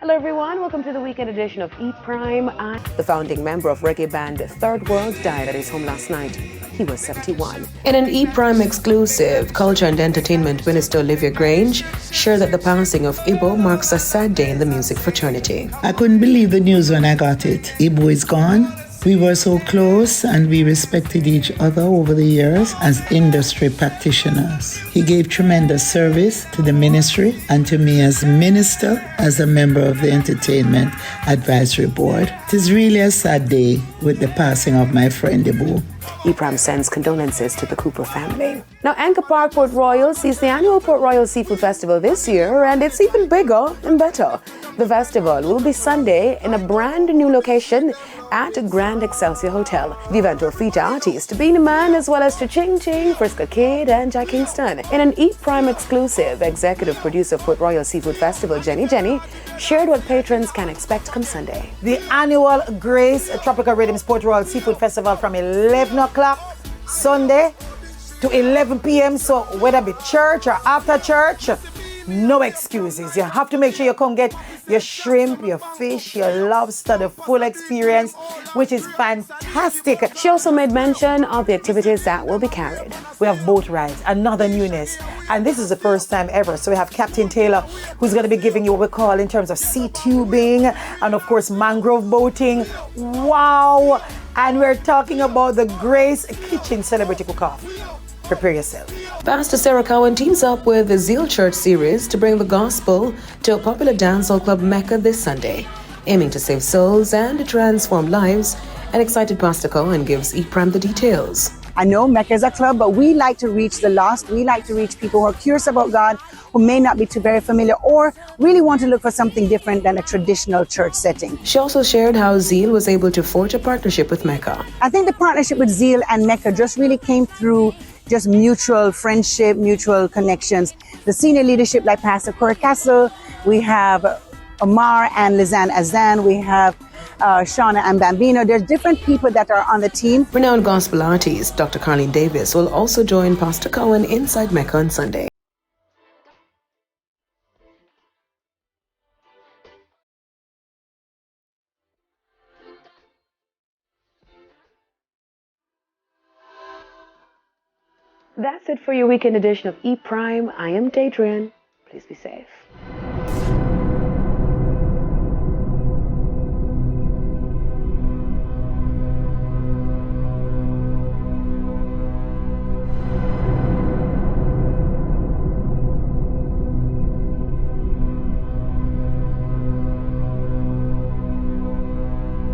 Hello everyone, welcome to the weekend edition of E Prime. The founding member of reggae band Third World died at his home last night. He was 71. In an E Prime exclusive, Culture and Entertainment Minister Olivia Grange shared that the passing of Ibo marks a sad day in the music fraternity. I couldn't believe the news when I got it. Ibo is gone. We were so close and we respected each other over the years as industry practitioners. He gave tremendous service to the ministry and to me as minister, as a member of the Entertainment Advisory Board. It is really a sad day with the passing of my friend Ibo. EPRAM sends condolences to the Cooper family. Now, Anchor Park Port Royal sees the annual Port Royal Seafood Festival this year, and it's even bigger and better. The festival will be Sunday in a brand new location at Grand Excelsior Hotel. The event will feature artists Beenie Man as well as Ching Ching, Frisco Kid, and Jack Kingston. In an E Prime exclusive, executive producer of Port Royal Seafood Festival, Jenny shared what patrons can expect come Sunday. The annual Grace Tropical Rhythms Port Royal Seafood Festival from 11 o'clock Sunday to 11 p.m. So whether it be church or after church, no excuses. You have to make sure you come get your shrimp, your fish, your lobster, the full experience, which is fantastic. She also made mention of the activities that will be carried. We have boat rides, another newness, and this is the first time ever. So we have Captain Taylor, who's going to be giving you what we call in terms of sea tubing and of course mangrove boating. Wow! And we're talking about the Grace Kitchen Celebrity Cook-Off. Prepare yourself. Pastor Sarah Cowan teams up with the Zeal Church series to bring the gospel to a popular dancehall club Mecca this Sunday, aiming to save souls and transform lives. An excited Pastor Cowan gives EPRAM the details. I know Mecca is a club, but we like to reach the lost. We like to reach people who are curious about God, who may not be too very familiar, or really want to look for something different than a traditional church setting. She also shared how Zeal was able to forge a partnership with Mecca. I think the partnership with Zeal and Mecca just really came through just mutual friendship, mutual connections. The senior leadership like Pastor Corey Castle, we have Omar and Lizanne Azan, we have Shauna and Bambino. There's different people that are on the team. Renowned gospel artist Dr. Carlene Davis will also join Pastor Cowan inside Mecca on Sunday. That's it for your weekend edition of E Prime. I am Daydrian. Please be safe.